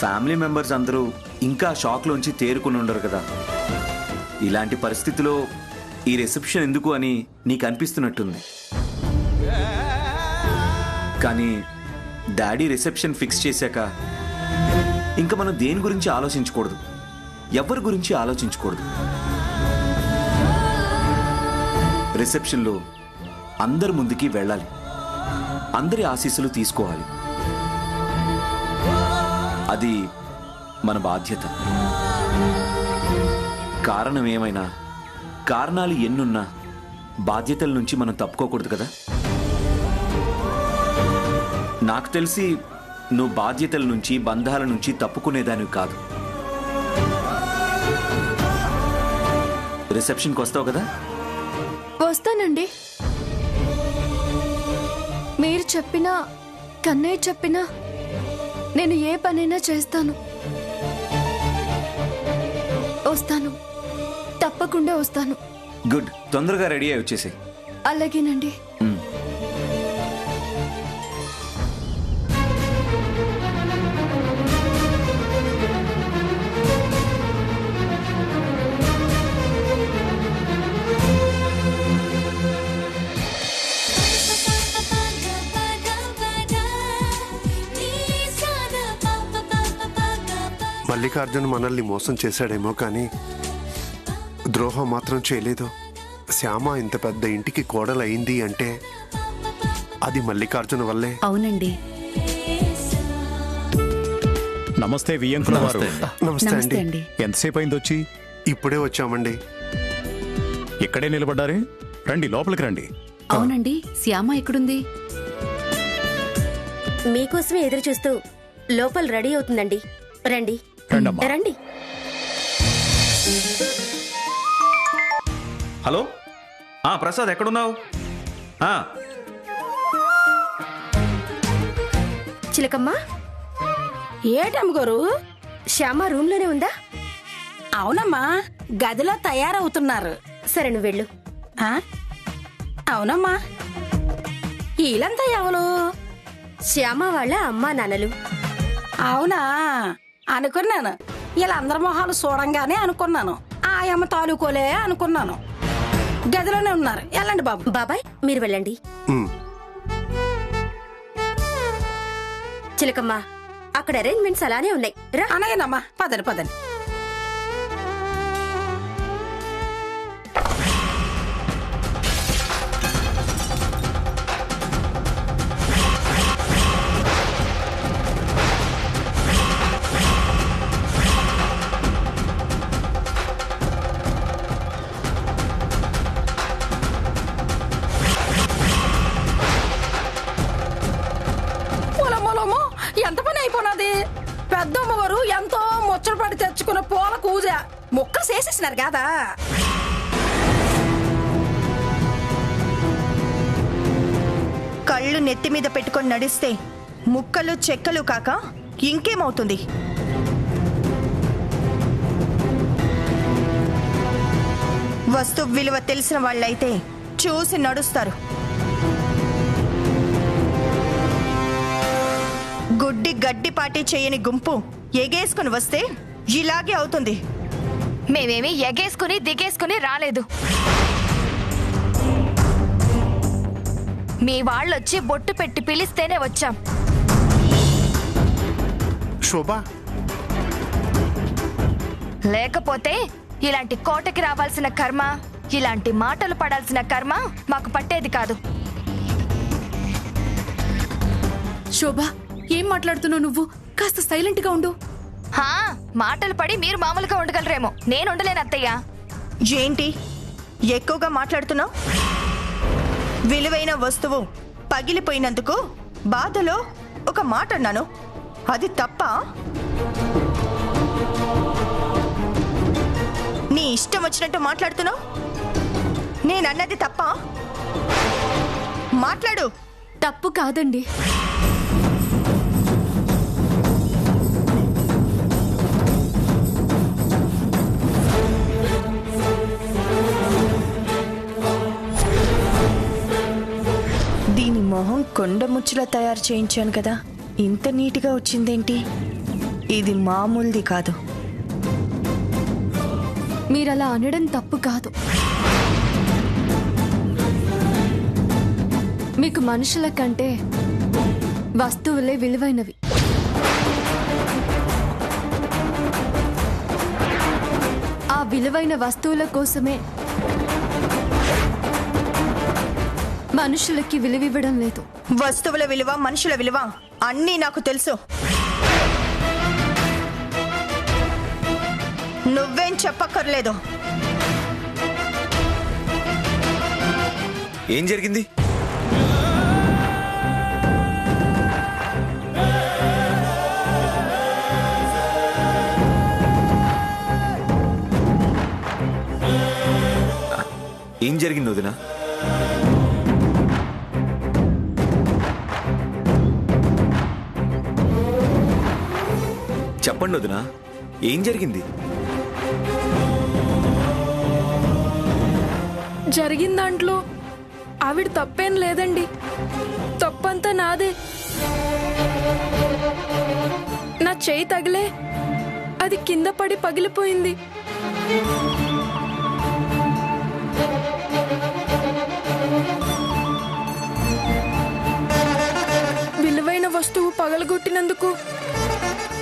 Family members అందరూ ఇంకా షాక్లోంచి తేరుకుని ఉండరు కదా. ఇలాంటి పరిస్థితిలో ఈ రిసెప్షన్ ఎందుకు అని నీకు అనిపిస్తున్నట్టుంది. కానీ డాడీ రిసెప్షన్ ఫిక్స్ చేశాక ఇంకా మనం దేని గురించి ఆలోచించకూడదు, ఎవరి గురించి ఆలోచించకూడదు. రిసెప్షన్లో అందరి ముందుకి వెళ్ళాలి, అందరి ఆశీస్సులు తీసుకోవాలి. అది మన బాధ్యత. కారణం ఏమైనా, కారణాలు ఎన్నున్నా బాధ్యతల నుంచి మనం తప్పుకోకూడదు కదా. నాకు తెలిసి నువ్వు బాధ్యతల నుంచి, బంధాల నుంచి తప్పుకునేదానివి కాదు. రిసెప్షన్కి వస్తావు కదా? వస్తానండి. మీరు చెప్పినా, కన్నయ్య చెప్పినా నేను ఏ పనైనా చేస్తాను. వస్తాను, తప్పకుండా వస్తాను. గుడ్. తొందరగా రెడీ అయి వచ్చేసి. అలాగేనండి. మల్లికార్జున్ మనల్ని మోసం చేశాడేమో కానీ ద్రోహం మాత్రం చేయలేదు. శ్యామ ఇంత పెద్ద ఇంటికి కోడలైంది అంటే అది మల్లికార్జున వల్లే. అవునండి. నమస్తే వియ్యంకుల వారు. నమస్తే అండి. ఎంతసేపు అయింది వచ్చి? ఇప్పుడే వచ్చామండి. ఇక్కడే నిలబడ్డారే, రండి లోపలికి రండి. అవునండి, శ్యామ ఎక్కడుంది? మీకోసమే ఎదురు చూస్తూ లోపల రెడీ అవుతుందండి. రండి రండి. హలో ప్రసాద్, ఎక్కడున్నావు? చిలకమ్మ, ఏటమ్మగారు? శ్యామ రూమ్ లోనే ఉందా? అవునమ్మా, గదిలో తయారవుతున్నారు. సరే, నువ్వు వెళ్ళు. అవునమ్మా. వీళ్ళంతా ఎవరు? శ్యామ వాళ్ళ అమ్మా నాన్నలు. అవునా, అనుకున్నాను. వీళ్ళందరి మొహాలు చూడంగానే అనుకున్నాను ఆయమ్మ తాలూకోలే అనుకున్నాను. గదిలోనే ఉన్నారు. వెళ్ళండి బాబు. బాబాయ్, మీరు వెళ్ళండి. చిలకమ్మ, అక్కడ అరేంజ్మెంట్స్ అలానే ఉన్నాయి. అనగానమ్మా, పదండి పదండి. ఎంత పని అయిపోయినది. పెద్దమ్మగారు ఎంతో ముచ్చటపడి తెచ్చుకున్న పూల కూజ ముక్కలు చేసేసినారు కదా. కళ్ళు నెత్తి మీద పెట్టుకొని నడిస్తే ముక్కలు చెక్కలు కాక ఇంకేమవుతుంది? వస్తు విలువ తెలిసిన వాళ్ళైతే చూసి నడుస్తారు. గుడ్డి గడ్డిపాటి చేయని గుంపు ఎగేసుకుని వస్తే ఇలాగే అవుతుంది. మేమేమి ఎగేసుకుని దిగేసుకుని రాలేదు. మీ వాళ్ళొచ్చి బొట్టు పెట్టి పిలిస్తేనే వచ్చాం. శోభా, లేకపోతే ఇలాంటి కోటకి రావాల్సిన కర్మ, ఇలాంటి మాటలు పడాల్సిన కర్మ మాకు పట్టేది కాదు. శోభ, ఏం మాట్లాడుతున్నావు నువ్వు? కాస్త సైలెంట్ గా ఉండు. మాటలు పడి మీరు మామూలుగా ఉండగలరేమో, నేను ఉండలేను అత్తయ్య. ఏంటి ఎక్కువగా మాట్లాడుతున్నావు? విలువైన వస్తువు పగిలిపోయినందుకు బాధలో ఒక మాట అన్నాను, అది తప్ప? నీ ఇష్టం వచ్చినట్టు మాట్లాడుతున్నావు. నేనన్నది తప్ప? మాట్లాడు. తప్పు కాదండి. దీని మొహం కొండ ముచ్చులా తయారు చేయించాను కదా, ఇంత నీట్గా వచ్చిందేంటి? ఇది మామూలుది కాదు. మీరలా అనడం తప్పు కాదు. మీకు మనుషుల కంటే వస్తువులే విలువైనవి. ఆ విలువైన వస్తువుల కోసమే మనుషులకి విలువివ్వడం లేదు. వస్తువుల విలువ, మనుషుల విలువ అన్నీ నాకు తెలుసు. నువ్వేం చెప్పక్కర్లేదు. ఏం జరిగింది? ఏం జరిగింది వదినా? చెప్పండి వదినా, ఏం జరిగింది? జరిగిన దాంట్లో ఆవిడ తప్పేం లేదండి. తప్పంతా నాదే. నా చేయి తగిలే అది కింద పడి పగిలిపోయింది. విలువైన వస్తువు పగలగొట్టినందుకు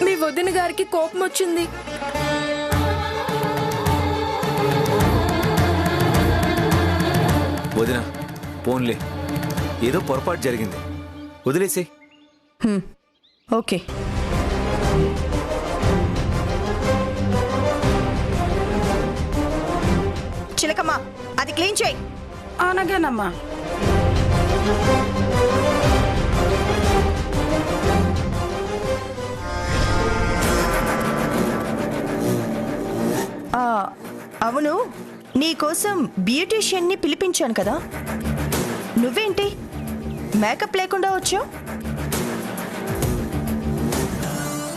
మీ వదిన గారికి కోపం వచ్చింది. వదినా పోన్లే, ఏదో పొరపాటు జరిగింది, వదిలేసే. ఓకే. చిలకమ్మా, అది క్లీన్ చేయి. అనగానమ్మా. అవును, నీకోసం బ్యూటీషియన్ని పిలిపించాను కదా, నువ్వేంటి మేకప్ లేకుండా వచ్చావు?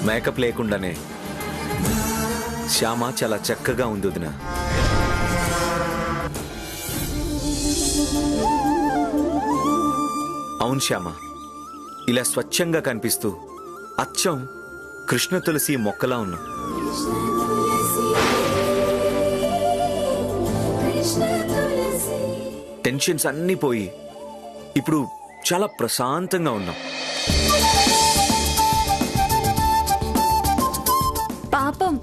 మేకప్ లేకుండానే శ్యామ చాలా చక్కగా ఉంది వదినా. అవును శ్యామ, ఇలా స్వచ్ఛంగా కనిపిస్తూ అచ్చం కృష్ణ తులసి మొక్కలా ఉన్నాం. టెన్షన్స్ అన్నీ పోయి ఇప్పుడు చాలా ప్రశాంతంగా ఉన్నాం. పాపం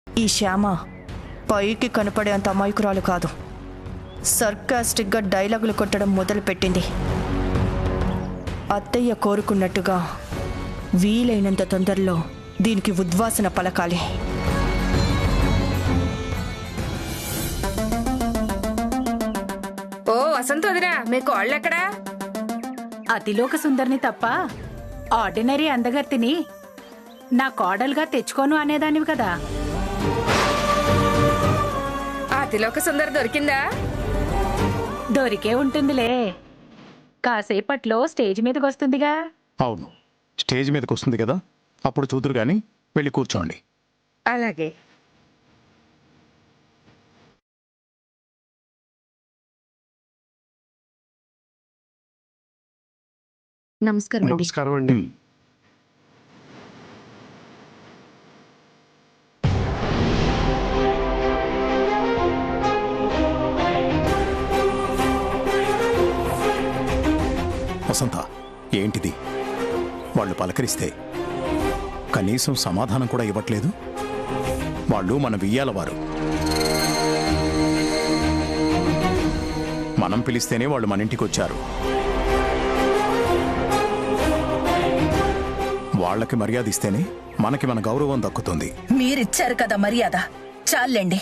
ఈ శ్యామ పైకి కనపడేంత అమాయకురాలు కాదు. సర్కాస్టిక్గా డైలాగులు కొట్టడం మొదలుపెట్టింది. అత్తయ్య కోరుకున్నట్టుగా వీలైనంత తొందరలో దీనికి ఉద్వాసన పలకాలి. ఓ వసంత వదినా, మీ కోళ్ళెక్కడా? అతిలోక సుందరిని తప్ప ఆర్డినరీ అందగత్తిని నా కోడలుగా తెచ్చుకోను అనేదానివి కదా. అతిలోక సుందరి దొరికిందా? దొరికే ఉంటుందిలే, కాసేపట్లో స్టేజ్ మీదకి వస్తుందిగా. అవును, స్టేజ్ మీదకి వస్తుంది కదా, అప్పుడు చూదురు గాని వెళ్ళి కూర్చోండి. అలాగే. నమస్కారం. నమస్కారం అండి. వసంత, ఏంటిది? వాళ్ళు పలకరిస్తే కనీసం సమాధానం కూడా ఇవ్వట్లేదు. వాళ్ళు మన వియ్యాల వారు. మనం పిలిస్తేనే వాళ్ళు మన ఇంటికి వచ్చారు. వాళ్ళకి మర్యాద ఇస్తేనే మనకి మన గౌరవం దక్కుతుంది. మీరిచ్చారు కదా మర్యాద, చాలండి.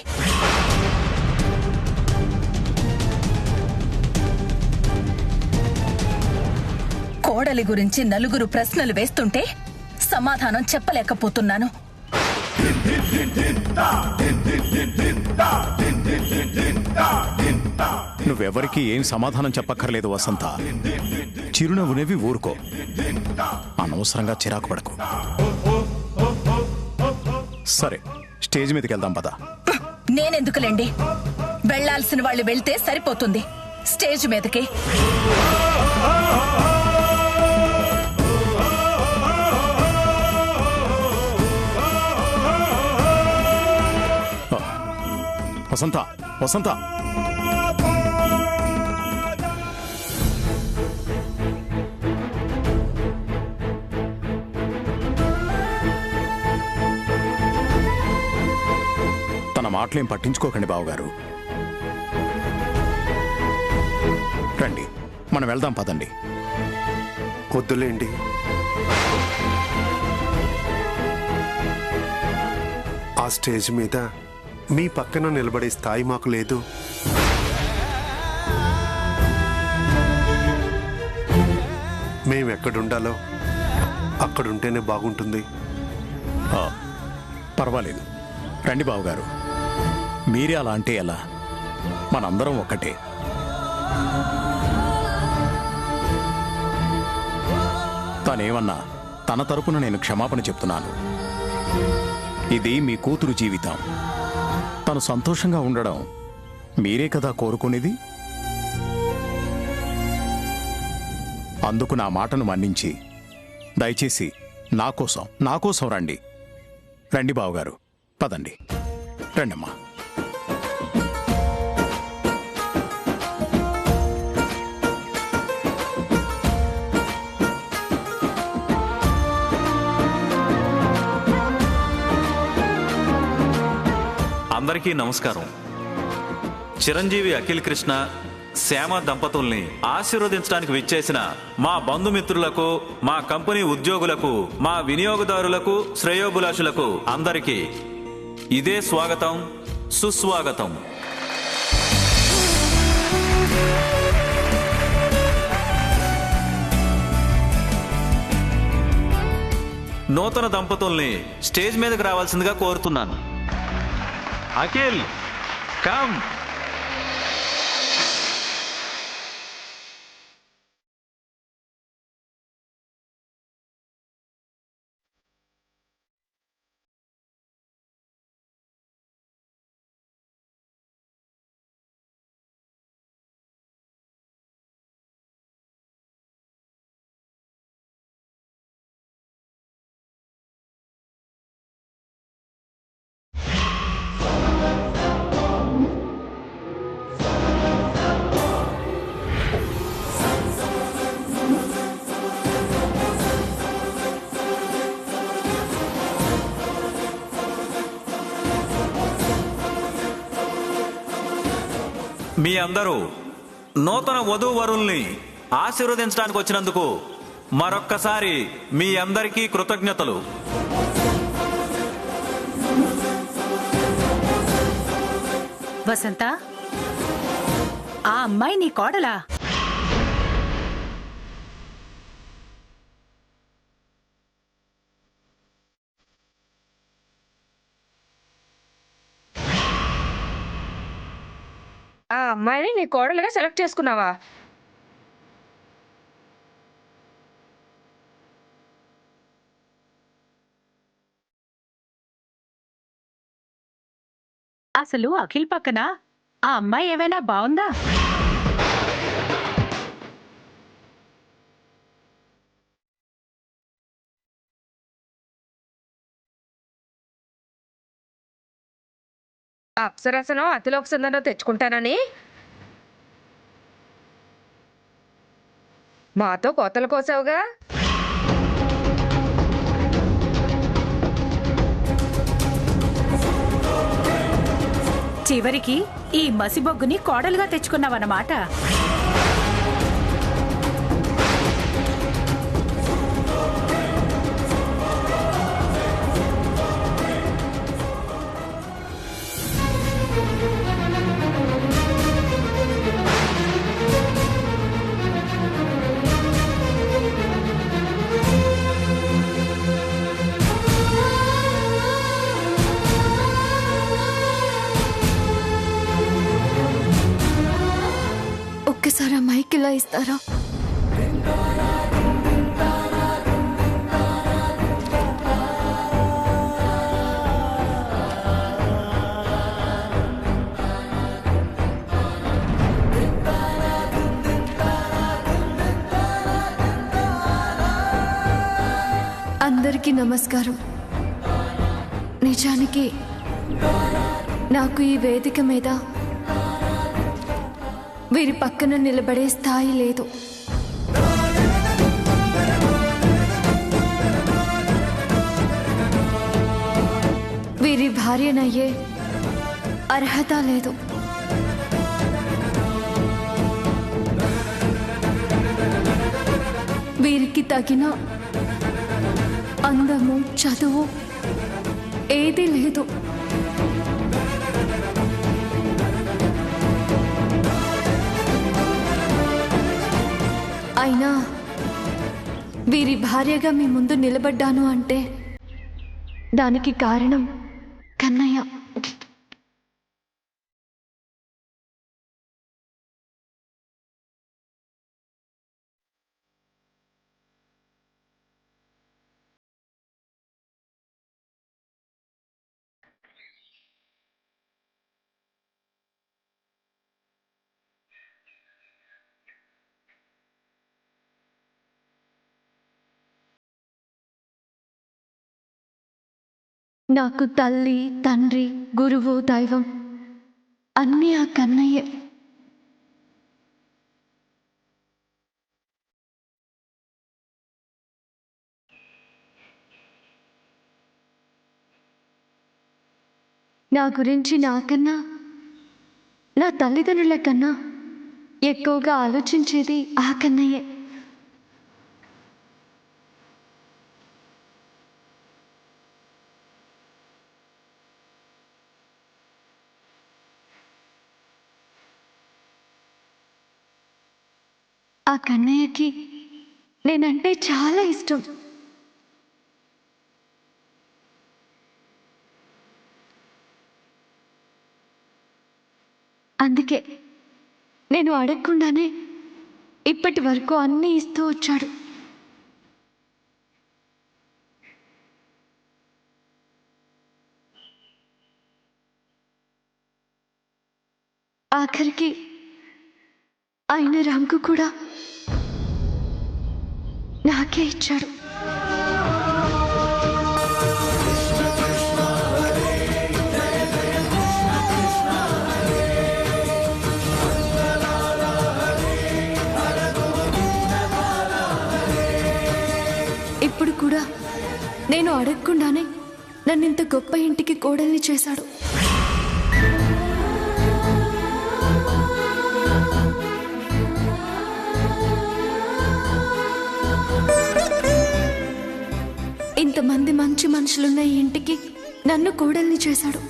కోడలి గురించి నలుగురు ప్రశ్నలు వేస్తుంటే సమాధానం చెప్పలేకపోతున్నాను. నువ్వెవరికి ఏం సమాధానం చెప్పక్కర్లేదు వసంత. చిరునవ్వునేవి ఊరుకో, అనవసరంగా చిరాకు పడకు. సరే, స్టేజ్ మీదకి వెళ్దాం పద. నేనెందుకులేండి, వెళ్లాల్సిన వాళ్ళు వెళ్తే సరిపోతుంది. స్టేజ్ మీదకి వసంత, వసంత, తన మాటలేం పట్టించుకోకండి బావగారు. రండి, మనం వెళ్దాం పదండి. వద్దులేండి. ఆ స్టేజ్ మీద మీ పక్కన నిలబడే స్థాయి మాకు లేదు. మేమెక్కడుండాలో అక్కడుంటేనే బాగుంటుంది. పర్వాలేదు, రండి బావగారు. మీరే అలా అంటే ఎలా? మనందరం ఒక్కటే. తనేమన్నా తన తరపున నేను క్షమాపణ చెప్తున్నాను. ఇది మీ కూతురు జీవితం. తను సంతోషంగా ఉండడం మీరే కదా కోరుకునేది. అందుకు నా మాటను మన్నించి దయచేసి నా కోసం రండి. రండి బావగారు, పదండి. రండమ్మా. అందరికీ నమస్కారం. చిరంజీవి అఖిల్ కృష్ణ, శ్యామ దంపతుల్ని ఆశీర్వదించడానికి విచ్చేసిన మా బంధుమిత్రులకు, మా కంపెనీ ఉద్యోగులకు, మా వినియోగదారులకు, శ్రేయోభిలాషులకు అందరికీ ఇదే స్వాగతం, సుస్వాగతం. నూతన దంపతుల్ని స్టేజ్ మీదకి రావాల్సిందిగా కోరుతున్నాను. అఖిల్, కమ్. మీ అందరూ నూతన వధూవరుల్ని ఆశీర్వదించడానికి వచ్చినందుకు మరొక్కసారి మీ అందరికీ కృతజ్ఞతలు. వసంత, ఆ అమ్మాయి నీ కోడలా? ఆ అమ్మాయిని నీ కోడలుగా సెలెక్ట్ చేసుకున్నావా? అసలు అఖిల్ పక్కన ఆ అమ్మాయి ఏమైనా బాగుందా? అప్సరసనో అతిలోక సుందరో తెచ్చుకుంటానని మాతో కోతలు కోసావుగా. చివరికి ఈ మసిబొగ్గుని కోడలుగా తెచ్చుకున్నావన్నమాట. ఒక్కసారి ఆ మైక్ ఇలా ఇస్తారా? అందరికీ నమస్కారం. నిజానికి నాకు ఈ వేదిక మీద వీరి పక్కన నిలబడే స్థాయి లేదు. వీరి భార్యనయ్యే అర్హత లేదు. వీరికి తగిన అందము, చదువు ఏదీ లేదు. అయినా వీరి భార్యగా మీ ముందు నిలబడ్డాను అంటే దానికి కారణం కన్నయ్య. నాకు తల్లి, తండ్రి, గురువు, దైవం అన్నీ ఆ కన్నయ్యే. నా గురించి నాకన్నా, నా తల్లిదండ్రుల కన్నా ఎక్కువగా ఆలోచించేది ఆ కన్నయ్యే. ఆ కన్నయ్యకి నేనంటే చాలా ఇష్టం. అందుకే నేను అడగకుండానే ఇప్పటి వరకు అన్నీ ఇస్తూ వచ్చాడు. ఆఖరికి ఆయన రంగు కూడా నాకే ఇచ్చాడు. ఇప్పుడు కూడా నేను అడగకుండానే నన్ను ఇంత గొప్ప ఇంటికి కోడల్ని చేశాడు. ఇంతమంది మంచి మనుషులున్న ఈ ఇంటికి నన్ను కోడల్ని చేశాడు.